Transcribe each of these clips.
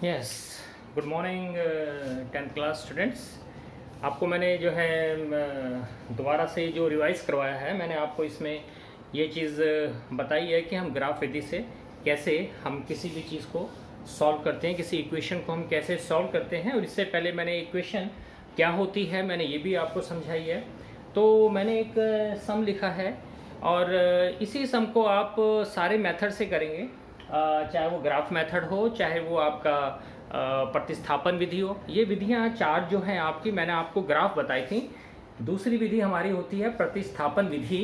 Yes, good morning 10th class students. आपको मैंने जो है दोबारा से जो रिवाइज करवाया है, मैंने आपको इसमें ये चीज़ बताई है कि हम ग्राफ विधि से कैसे हम किसी भी चीज़ को सॉल्व करते हैं, किसी इक्वेशन को हम कैसे सॉल्व करते हैं। और इससे पहले मैंने इक्वेशन क्या होती है मैंने ये भी आपको समझाई है। तो मैंने एक सम लिखा है और इसी सम को आप सारे मेथड से करेंगे, चाहे वो ग्राफ मेथड हो, चाहे वो आपका प्रतिस्थापन विधि हो। ये विधियाँ चार जो हैं आपकी, मैंने आपको ग्राफ बताई थी। दूसरी विधि हमारी होती है प्रतिस्थापन विधि,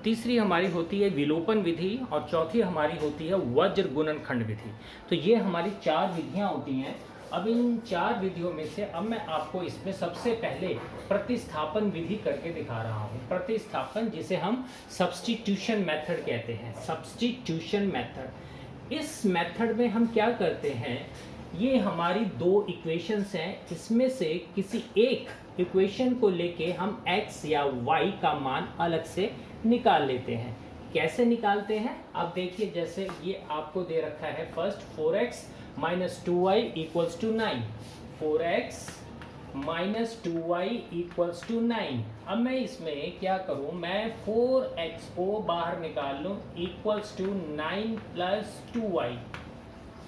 तीसरी हमारी होती है विलोपन विधि और चौथी हमारी होती है वज्र गुणनखंड विधि। तो ये हमारी चार विधियाँ होती हैं। अब इन चार विधियों में से अब मैं आपको इसमें सबसे पहले प्रतिस्थापन विधि करके दिखा रहा हूँ। प्रतिस्थापन, जिसे हम सब्स्टिट्यूशन मेथड कहते हैं, सब्स्टिट्यूशन मेथड। इस मेथड में हम क्या करते हैं, ये हमारी दो इक्वेशंस हैं, इसमें से किसी एक इक्वेशन को लेके हम x या y का मान अलग से निकाल लेते हैं। कैसे निकालते हैं अब देखिए, जैसे ये आपको दे रखा है first 4x minus 2y equals to 9, 4x minus 2y equals to 9। अब मैं इसमें क्या करूं, मैं 4x को बाहर निकाल लूं इक्वल्स टू 9 प्लस 2y।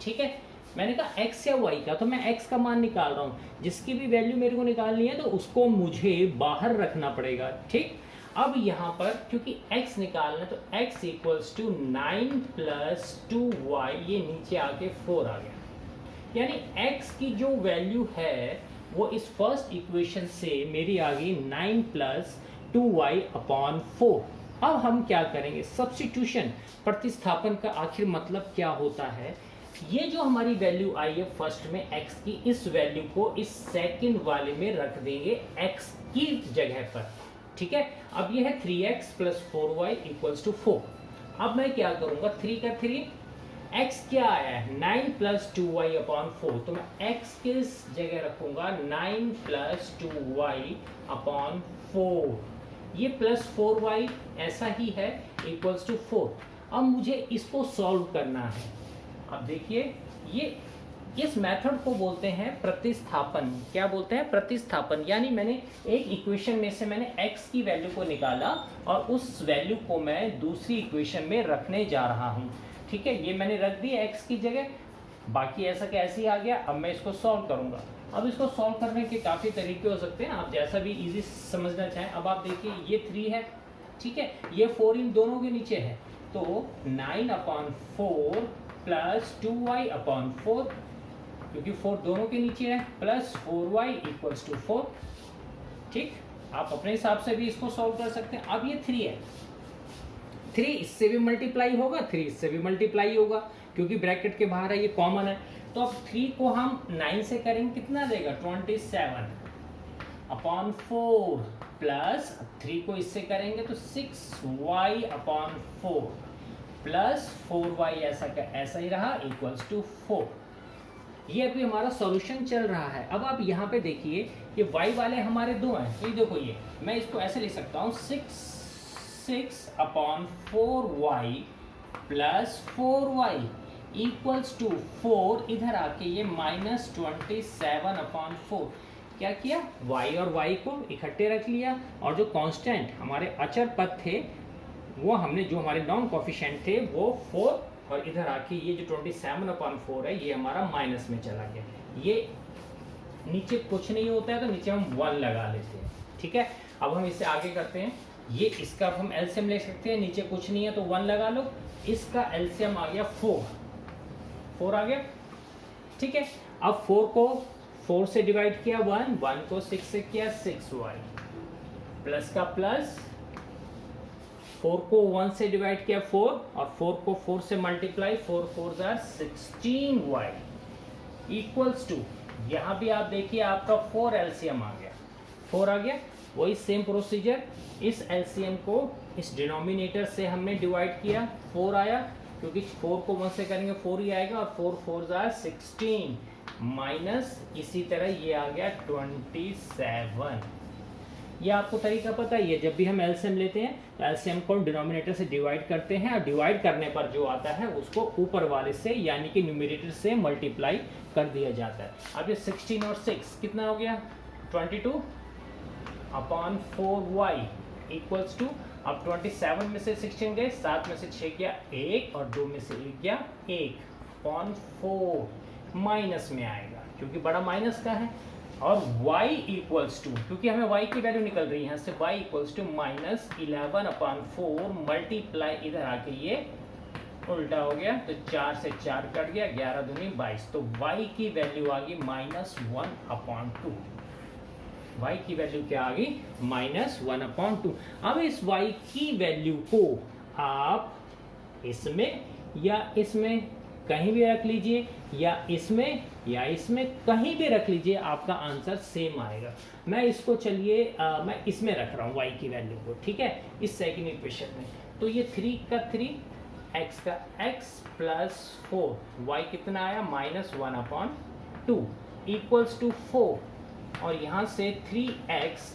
ठीक है, मैंने कहा x या y का, तो मैं x का मान निकाल रहा हूं। जिसकी भी वैल्यू मेरे को निकालनी है तो उसको मुझे बाहर रखना पड़ेगा। ठीक, अब यहाँ पर क्योंकि x निकालना है तो x equals to 9 plus 2y, ये नीचे आके 4 आ गया। यानी x की जो वैल्यू है वो इस फर्स्ट इक्वेशन से मेरी आ गई 9 प्लस 2y अपॉन 4। अब हम क्या करेंगे, सब्स्टिट्यूशन, प्रतिस्थापन का आखिर मतलब क्या होता है। ये जो हमारी वैल्यू आई है फर्स्ट में x की, इस वैल्यू को इस सेकंड वाले में रख देंगे x की जगह पर। ठीक है, अब ये है 3x plus 4y equals to 4। अब मैं क्या करूंगा, 3 का 3, x क्या आया है 9 प्लस 2y अपॉन 4, तो मैं x किस जगह रखूंगा 9 प्लस 2y अपॉन 4। ये प्लस 4y ऐसा ही है इक्वल्स टू 4। अब मुझे इसको सॉल्व करना है। अब देखिए, ये इस मेथड को बोलते हैं प्रतिस्थापन। क्या बोलते हैं, प्रतिस्थापन। यानी मैंने एक इक्वेशन में से मैंने x की वैल्यू को निकाला और उस वैल्यू को मैं दूसरी इक्वेशन में रखने जा रहा हूँ। ठीक है, ये मैंने रख दिया x की जगह, बाकी ऐसा कैसे ही आ गया। अब मैं इसको सॉल्व करूंगा। अब इसको सॉल्व करने के काफ़ी तरीके हो सकते हैं, आप जैसा भी इजी समझना चाहें। अब आप देखिए, ये 3 है, ठीक है, ये 4 इन दोनों के नीचे है, तो 9 अपॉन 4 प्लस 2y अपॉन 4, क्योंकि 4 दोनों के नीचे है, प्लस 4y इक्वल्स टू 4। ठीक, आप अपने हिसाब से भी इसको सॉल्व कर सकते हैं। अब ये 3 है, 3 इससे भी मल्टीप्लाई होगा, 3 इससे भी मल्टीप्लाई होगा, क्योंकि ब्रैकेट के बाहर है, ये कॉमन है। तो अब 3 को हम 9 से करेंगे, कितना देगा 27 अपॉन 4, प्लस 3 को इससे करेंगे तो 6y अपॉन 4 प्लस 4y ऐसा ही रहा इक्वल्स टू 4। ये अभी हमारा सॉल्यूशन चल रहा है। अब आप यहाँ पे देखिए, ये y वाले हमारे दो हैं, ये देखो, ये मैं इसको ऐसे लिख सकता हूँ 6 upon 4y plus 4y equals to 4। इधर आके ये माइनस 27 अपॉन 4। क्या किया, y और y को इकट्ठे रख लिया, और जो कांस्टेंट हमारे अचर पद थे वो हमने, जो हमारे नॉन कोफिशिएंट थे वो 4, और इधर आके ये जो 27 अपॉन 4 है ये हमारा माइनस में चला गया। ये नीचे कुछ नहीं होता है तो नीचे हम 1 लगा लेते हैं। ठीक है, अब हम इससे आगे करते हैं। ये इसका हम एलसीएम ले सकते हैं, नीचे कुछ नहीं है तो 1 लगा लो, इसका एलसीएम आ गया 4 आ गया। ठीक है, अब 4 को 4 से डिवाइड किया 1 को 6 से किया 6y, प्लस का प्लस, 4 को 1 से डिवाइड किया 4, और 4 को 4 से मल्टीप्लाई, 4 4 16y इक्वल्स टू, यहाँ भी आप देखिए आपका 4 एलसीएम आ गया, 4 आ गया। वही सेम प्रोसीजर, इस एलसीएम को इस डिनोमिनेटर से हमने डिवाइड किया, 4 आया, क्योंकि 4 को 1 से करेंगे 4 ही आएगा, और 4 4 16 माइनस, इसी तरह ये आ गया 27। ये आपको तरीका पता ही है, जब भी हम एलसीएम लेते हैं तो एलसीएम को डिनोमिनेटर से डिवाइड करते हैं और डिवाइड करने पर जो आता है उसको ऊपर वाले से यानी कि न्यूमरेटर से मल्टीप्लाई कर दिया जाता है। अब ये 16 और 6 कितना हो गया 22 अपॉन 4y इक्वल्स टू, अब 27 में से 16 गए, 7 में से 6 गया 1 और 2 में से 1 गया 1 अपॉन 4 माइनस में आएगा क्योंकि बड़ा माइनस का है, और y इक्वल्स टू, क्योंकि हमें y की वैल्यू निकल रही है यहाँ से, y equals to minus 11 upon 4 multiply, इधर आके ये उल्टा हो गया तो 4 से 4 कट गया, 11 दूनी 22, तो y की वैल्यू आ गई -1 अपॉन 2। y की वैल्यू क्या आ गई -1 अपॉन 2। अब इस y की वैल्यू को आप इसमें या इसमें कहीं भी रख लीजिए, या इसमें कहीं भी रख लीजिए, आपका आंसर सेम आएगा। मैं इसको चलिए मैं इसमें रख रहा हूँ y की वैल्यू को, ठीक है, इस सेकंड इक्वेशन में। तो ये 3 का 3, x का x प्लस 4, y कितना आया -1 अपॉन 2 इक्वल्स टू 4, और यहाँ से 3x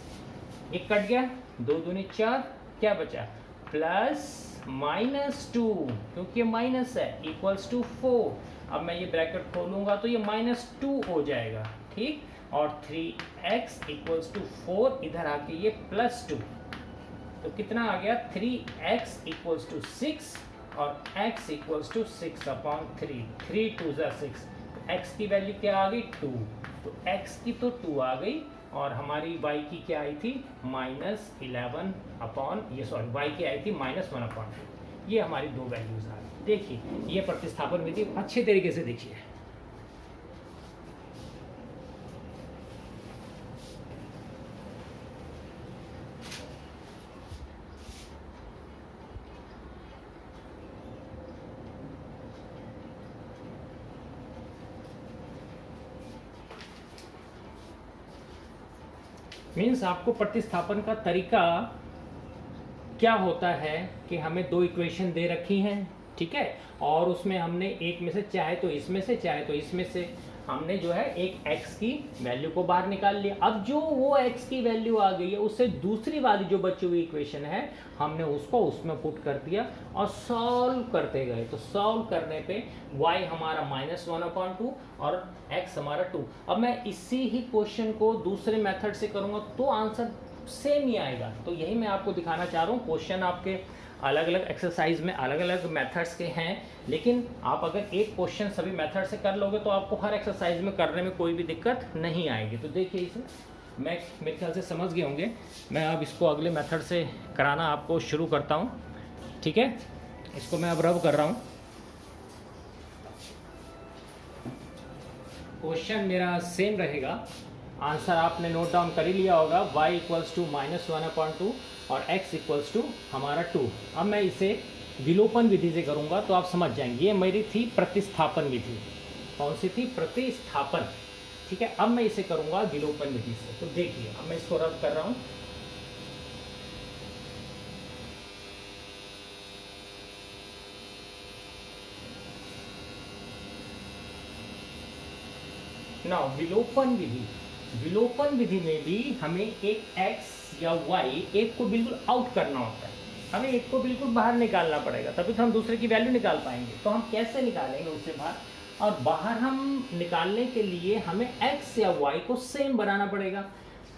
एक कट गया, 2 दूनी 4, क्या बचा प्लस -2 क्योंकि ये माइनस है इक्वल्स टू 4। अब मैं ये ब्रैकेट खोलूंगा तो ये -2 हो जाएगा, ठीक, और 3x इक्वल्स टू 4, इधर आके ये +2, तो कितना आ गया 3x इक्वल्स टू 6 और x इक्वल्स टू 6 अपॉन 3, 3 2 ज़ा 6, x की वैल्यू क्या आ गई 2, तो x की तो 2 आ गई, और हमारी y की क्या आई थी -11 अपॉन, ये सॉरी y की आई थी -1 अपॉन 2। ये हमारी दो वैल्यूज आ गई। देखिए ये प्रतिस्थापन विधि अच्छे तरीके से देखिए। मीन्स आपको प्रतिस्थापन का तरीका क्या होता है कि हमें दो इक्वेशन दे रखी हैं, ठीक है, और उसमें हमने एक में से चाहे तो इसमें से चाहे तो इसमें से हमने जो है एक x की वैल्यू को बाहर निकाल लिया। अब जो वो x की वैल्यू आ गई है उससे दूसरी वाली जो बची हुई इक्वेशन है हमने उसको उसमें पुट कर दिया और सॉल्व करते गए। तो सॉल्व करने पे y हमारा -1/2 और x हमारा 2। अब मैं इसी ही क्वेश्चन को दूसरे मेथड से करूँगा तो आंसर सेम ही आएगा। तो यही मैं आपको दिखाना चाह रहा हूँ। क्वेश्चन आपके अलग अलग एक्सरसाइज में अलग अलग मेथड्स के हैं, लेकिन आप अगर एक क्वेश्चन सभी मेथड से कर लोगे तो आपको हर एक्सरसाइज में करने में कोई भी दिक्कत नहीं आएगी। तो देखिए इसे मैं मेरे ख्याल से समझ गए होंगे। मैं अब इसको अगले मेथड से कराना आपको शुरू करता हूँ, ठीक है। इसको मैं अब रब कर रहा हूँ। क्वेश्चन मेरा सेम रहेगा, आंसर आपने नोट डाउन कर ही लिया होगा। y इक्वल्स टू -1/2 और x इक्वल्स टू हमारा 2। अब मैं इसे विलोपन विधि से करूंगा तो आप समझ जाएंगे। ये मेरी थी प्रतिस्थापन विधि। कौन सी थी? प्रतिस्थापन, ठीक है। अब मैं इसे करूंगा विलोपन विधि से। तो देखिए अब मैं इसको रब कर रहा हूँ। नाउ विलोपन विधि में भी हमें एक x या y एक को बिल्कुल आउट करना होता है। हमें एक को बिल्कुल बाहर निकालना पड़ेगा, तभी तो हम दूसरे की वैल्यू निकाल पाएंगे। तो हम कैसे निकालेंगे उससे बाहर? और बाहर हम निकालने के लिए हमें x या y को सेम बनाना पड़ेगा।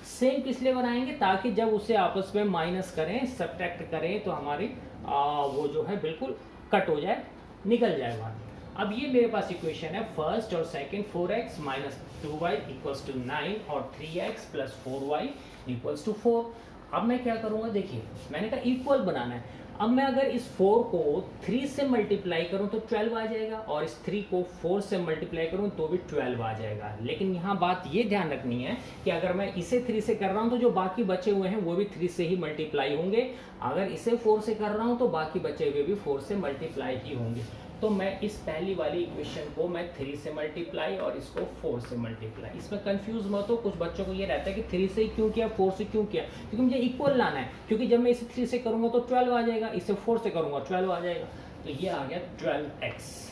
सेम किस लिए बनाएंगे? ताकि जब उसे आपस में माइनस करें, सब्ट्रैक्ट करें तो हमारी वो जो है बिल्कुल कट हो जाए, निकल जाए बाहर। अब ये मेरे पास इक्वेशन है फर्स्ट और second. 4x minus 2y equals to 9 और 3x plus 4y equals to 4। अब मैं क्या करूँगा? देखिए मैंने कहा इक्वल बनाना है। अब मैं अगर इस 4 को 3 से मल्टीप्लाई करूं तो 12 आ जाएगा, और इस 3 को 4 से मल्टीप्लाई करूं तो भी 12 आ जाएगा। लेकिन यहाँ बात ये ध्यान रखनी है कि अगर मैं इसे 3 से कर रहा हूं तो जो बाकी बचे हुए हैं वो भी 3 से ही मल्टीप्लाई होंगे। अगर इसे 4 से कर रहा हूं तो बाकी बचे हुए भी 4 से मल्टीप्लाई ही होंगे। तो मैं इस पहली वाली इक्वेशन को मैं 3 से मल्टीप्लाई और इसको 4 से मल्टीप्लाई। इसमें कंफ्यूज मत हो। कुछ बच्चों को ये रहता है कि 3 से क्यों किया, 4 से क्यों किया, क्योंकि मुझे इक्वल लाना है। क्योंकि जब मैं इसे 3 से करूंगा तो 12 आ जाएगा, इसे 4 से करूंगा 12 आ जाएगा। तो ये आ गया 12x।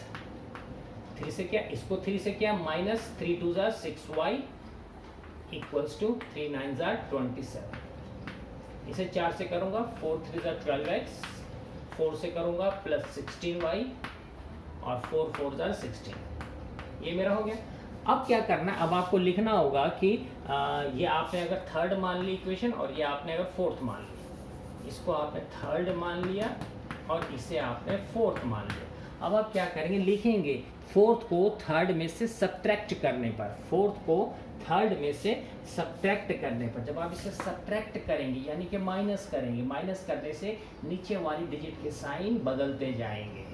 3 से क्या, इसको 3 से क्या, माइनस 3 2 6y इक्वल्स टू 3 9 27। इसे 4 से करूँगा, 4 3 ज़ा 12x, 4 से करूँगा प्लस 16y और 4 4 ज़ा 16, ये मेरा हो गया। अब क्या करना है, अब आपको लिखना होगा कि ये आपने अगर थर्ड मान ली इक्वेशन और ये आपने अगर फोर्थ मान ली, इसको आपने थर्ड मान लिया और इसे आपने फोर्थ मान लिया। अब आप क्या करेंगे, लिखेंगे फोर्थ को थर्ड में से सब्ट्रैक्ट करने पर, फोर्थ को थर्ड में से सब्ट्रैक्ट करने पर, जब आप इसे सब्ट्रैक्ट करेंगे यानी कि माइनस करेंगे, माइनस करने से नीचे वाली डिजिट के साइन बदलते जाएंगे,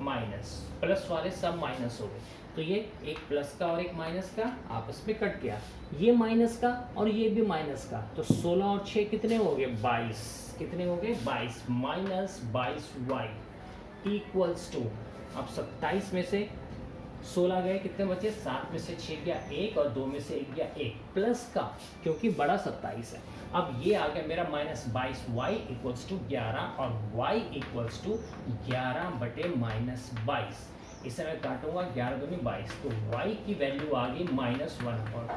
माइनस प्लस वाले सब माइनस हो गए, तो ये एक प्लस का और एक माइनस का आपस में कट गया, ये माइनस का और ये भी माइनस का, तो 16 और 6 कितने हो गए 22, कितने हो गए 22, माइनस 22y इक्वल्स टू, अब 27 में से 16 गए, कितने बचे 7 में से 6 गया 1 और 2 में से 1 गया 1, प्लस का क्योंकि बड़ा 27 है। अब ये आ गया मेरा माइनस 22y इक्वल्स टू 11 और y इक्वल्स टू 11 बटे माइनस 22, इसे मैं काटूंगा 11 दूनी 22, तो y की वैल्यू आ गई -1,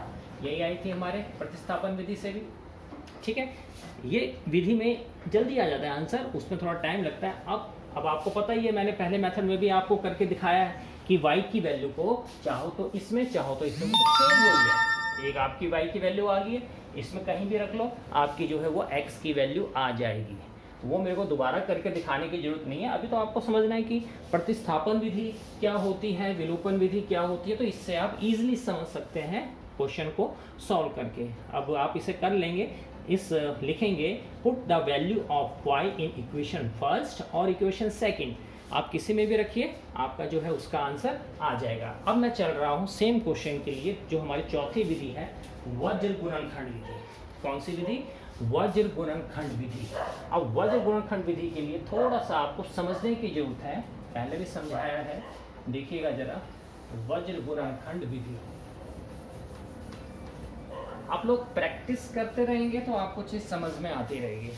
यही आई थी हमारे प्रतिस्थापन विधि से भी। ठीक है, ये विधि में जल्दी आ जाता है आंसर, उसमें थोड़ा टाइम लगता है। अब आपको पता ही है, मैंने पहले मेथड में भी आपको करके दिखाया है कि y की वैल्यू को चाहो तो इसमें चाहो तो इसमें सेम हो गया, एक आपकी y की वैल्यू आ गई है, इसमें कहीं भी रख लो आपकी जो है वो x की वैल्यू आ जाएगी। वो मेरे को दोबारा करके दिखाने की जरूरत नहीं है, अभी तो आपको समझना है कि प्रतिस्थापन विधि क्या होती है, विलोपन विधि क्या होती है, तो इससे आप इजीली समझ सकते हैं क्वेश्चन को सॉल्व करके। अब आप इसे कर लेंगे, इस लिखेंगे put the value of y in equation first और इक्वेशन सेकंड, आप किसी में भी रखिए, आपका जो है उसका आंसर आ जाएगा। अब मैं चल रहा हूँ सेम क्वेश्चन के लिए, जो हमारी चौथी विधि है वज्र गुणनखंड विधि। कौन सी विधि? वज्र गुणनखंड विधि। अब वज्र गुणनखंड विधि के लिए थोड़ा सा आपको समझने की जरूरत है, पहले भी समझाया है, देखिएगा जरा। वज्र गुणनखंड विधि आप लोग प्रैक्टिस करते रहेंगे तो आपको चीज़ समझ में आती रहेगी।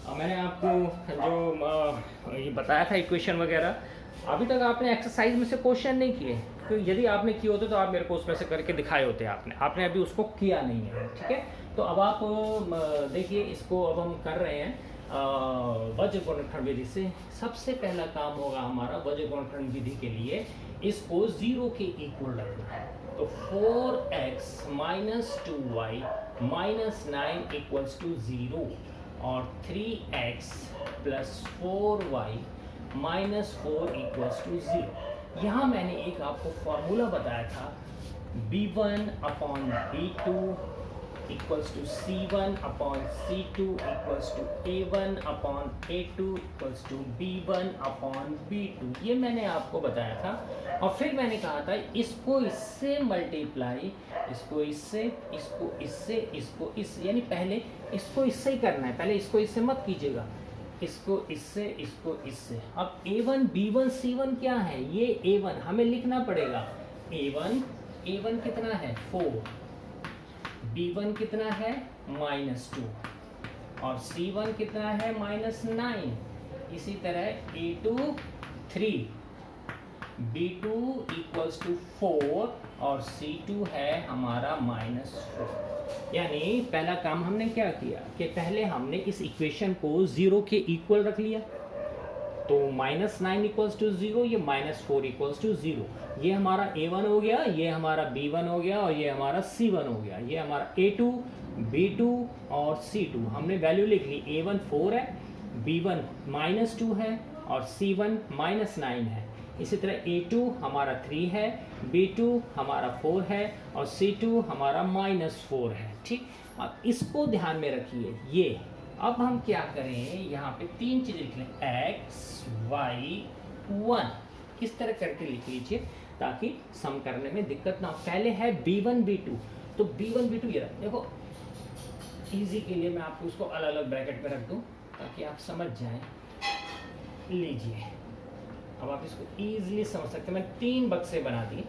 मैंने आपको जो ये बताया था इक्वेशन वगैरह, अभी तक आपने एक्सरसाइज में से क्वेश्चन नहीं किए, तो यदि आपने किए होते तो आप मेरे को उसमें से करके दिखाए होते, आपने अभी उसको किया नहीं है। ठीक है, तो अब आप देखिए, इसको अब हम कर रहे हैं वज्र गुणनखंड विधि से। सबसे पहला काम होगा हमारा वज्र गुणनखंड विधि के लिए, इसको 0 के इक्वल रखना है। तो 4x minus 2y minus 9 equals to 0 और 3x plus 4y minus 4 equals to 0। यहाँ मैंने एक आपको फॉर्मूला बताया था, b1 upon b2 equals to c1 upon c2 equals to a1 upon a2 equals to b1 upon b2, ये मैंने आपको बताया था। और फिर मैंने कहा था इसको इससे मल्टीप्लाई, इसको इससे, इसको इससे, इसको इससे, यानी पहले इसको इससे ही करना है, पहले इसको इससे मत कीजिएगा, इसको इससे, इसको इससे। अब a1 b1 c1 क्या है? ये a1 हमें लिखना पड़ेगा, a1 कितना है 4, b1 कितना है -2 और c1 कितना है -9। इसी तरह a2 3, b2 इक्वल्स टू 4 और c2 है हमारा -4। यानी पहला काम हमने क्या किया कि पहले हमने इस इक्वेशन को 0 के इक्वल रख लिया, तो -9 इक्वल्स टू 0, ये -4 इक्वल्स टू 0, ये हमारा a1 हो गया, ये हमारा b1 हो गया और ये हमारा c1 हो गया, ये हमारा a2 b2 और c2 हमने वैल्यू लिख ली। a1 4 है, b1 -2 है और c1 -9 है। इसी तरह a2 हमारा 3 है, b2 हमारा 4 है और c2 हमारा -4 है। ठीक, अब इसको ध्यान में रखिए। ये अब हम क्या करें, यहाँ पे 3 चीज़ें लिख लें, x y 1, इस तरह करके लिख लीजिए ताकि सम करने में दिक्कत ना हो। पहले है b1 b2, तो b1 b2 ये रख, देखो इजी के लिए मैं आपको उसको अलग अलग ब्रैकेट में रख दूं ताकि आप समझ जाएं। लीजिए, अब आप इसको इजीली समझ सकते हैं। मैंने 3 बक्से बना दिए।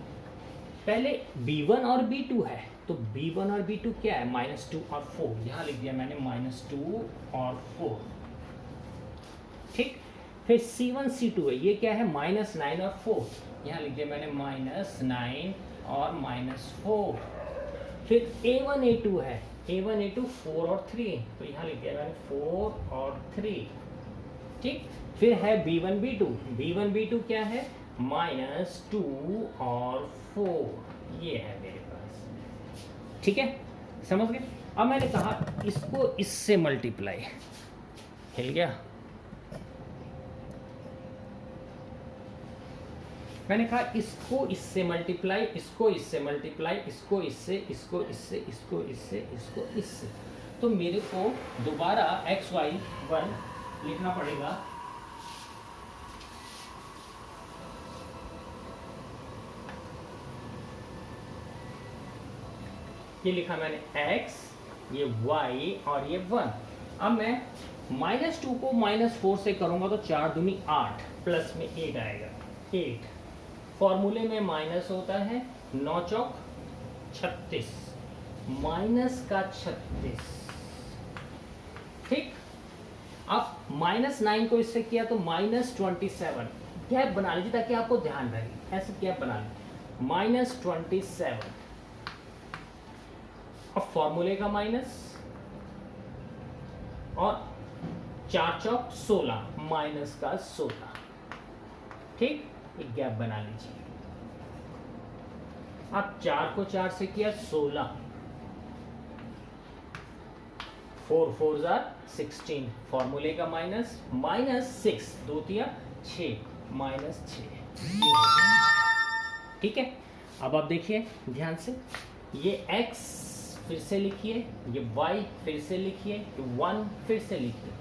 पहले b1 और b2 है, तो b1 और b2 क्या है -2 और 4, यहाँ लिख दिया मैंने -2 और 4। ठीक, फिर c1 c2 है, ये क्या है -9 और 4, यहाँ लिख दिया मैंने -9 और -4। फिर a1 a2 है, A1 A2 4 और 3, तो यहाँ लिख दिया मैंने 4 और 3। ठीक, फिर है B1 B2, B1 B2 क्या है, -2 और 4, ये है मेरे पास। ठीक है, समझ गए। अब मैंने कहा इसको इससे मल्टीप्लाई, हिल गया। मैंने कहा इसको इससे मल्टीप्लाई, इसको इससे मल्टीप्लाई, इसको इससे, इसको इससे, इसको इससे, इसको इससे, तो मेरे को दोबारा xy1 लिखना पड़ेगा। ये लिखा मैंने x, ये y और ये 1। अब मैं -2 को -4 से करूंगा तो 4 दूनी 8, प्लस में 8 आएगा, 8। फॉर्मूले में माइनस होता है, 9 चौक 36, माइनस का 36। ठीक, अब -9 को इससे किया तो -27, गैप बना लीजिए ताकि आपको ध्यान रहे, ऐसे गैप बना लीजिए, -27। अब फॉर्मूले का माइनस और 4 चौक 16, माइनस का 16। ठीक, एक गैप बना लीजिए। अब 4 को 4 से किया 16, 4 4 16, फॉर्मूले का माइनस, -6, 2 तिया 6, -6। ठीक है, अब आप देखिए ध्यान से, ये x फिर से लिखिए, ये y फिर से लिखिए, 1 फिर से लिखिए।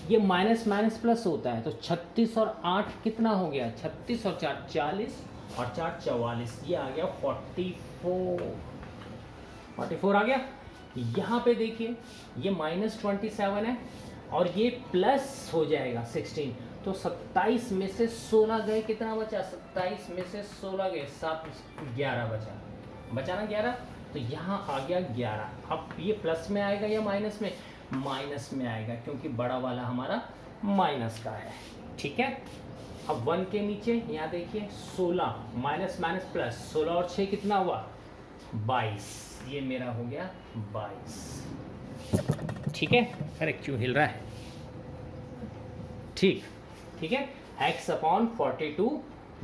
ये माइनस माइनस प्लस होता है, तो 36 और 8 कितना हो गया, 36 और 4 40 और 4 44, ये आ गया 44 आ गया। यहाँ पे देखिए ये -27 है और ये प्लस हो जाएगा 16, तो 27 में से 16 गए, कितना बचा, 27 में से 16 गए, 7 11 बचा ना 11, तो यहाँ आ गया 11। अब ये प्लस में आएगा या माइनस में, माइनस में आएगा क्योंकि बड़ा वाला हमारा माइनस का है। ठीक है, अब 1 के नीचे यहाँ देखिए 16, माइनस माइनस प्लस, 16 और 6 कितना हुआ, 22, ये मेरा हो गया 22। ठीक है, अरे क्यों हिल रहा है। ठीक है, x/42,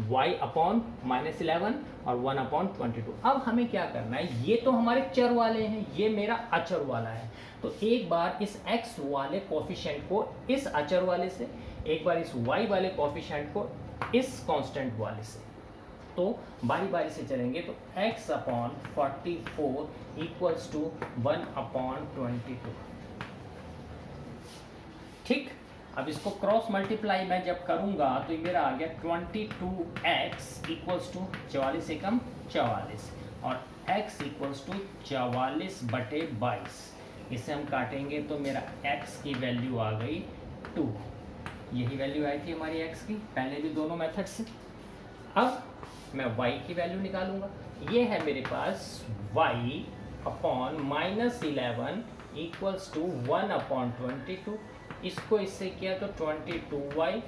y/-11 और 1/22। अब हमें क्या करना है, ये तो हमारे चर वाले हैं, ये मेरा अचर वाला है, तो एक बार इस x वाले कोफिशिएंट को इस अचर वाले से, एक बार इस y वाले कोफिशिएंट को इस कांस्टेंट वाले से, तो बारी बारी से चलेंगे। तो x/44 इक्वल्स टू 1/22। ठीक, अब इसको क्रॉस मल्टीप्लाई मैं जब करूंगा तो ये मेरा आ गया 22x इक्वल्स टू 44 एकम 44 और x इक्वल्स टू 44/22। इसे हम काटेंगे तो मेरा x की वैल्यू आ गई 2। यही वैल्यू आई थी हमारी x की पहले भी दोनों मेथड से। अब मैं y की वैल्यू निकालूंगा। ये है मेरे पास y/-11 इक्वल्स टू 1/22। इसको इससे किया तो 22y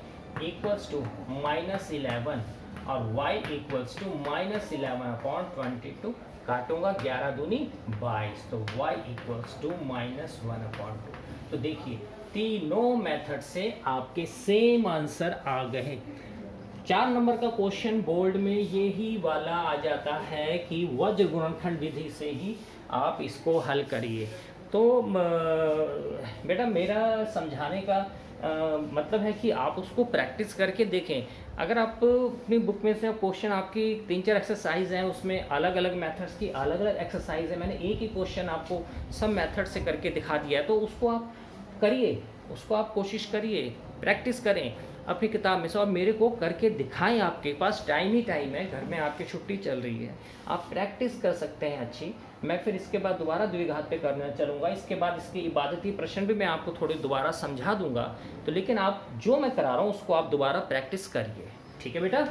इक्वल्स टू -11 और y इक्वल्स टू -11/22। काटूंगा 11 दूनी 22, तो y इक्वल्स टू -1/2। तो देखिए तीनों मेथड से आपके सेम आंसर आ गए। 4 नंबर का क्वेश्चन बोर्ड में यही वाला आ जाता है कि वज्र गुणनखंड विधि से ही आप इसको हल करिए। तो बेटा मेरा समझाने का मतलब है कि आप उसको प्रैक्टिस करके देखें। अगर आप अपनी बुक में से क्वेश्चन आपकी 3-4 एक्सरसाइज हैं, उसमें अलग अलग मेथड्स की अलग अलग एक्सरसाइज है, मैंने एक ही क्वेश्चन आपको सब मेथड से करके दिखा दिया है, तो उसको आप करिए, उसको आप कोशिश करिए, प्रैक्टिस करें अपनी किताब में से और मेरे को करके दिखाएं। आपके पास टाइम ही टाइम है, घर में आपकी छुट्टी चल रही है, आप प्रैक्टिस कर सकते हैं अच्छी। मैं फिर इसके बाद दोबारा द्विघात पे करना चलूँगा, इसके बाद इसके इबादती प्रश्न भी मैं आपको थोड़े दोबारा समझा दूंगा। तो लेकिन आप जो मैं करा रहा हूँ उसको आप दोबारा प्रैक्टिस करिए। ठीक है बेटा।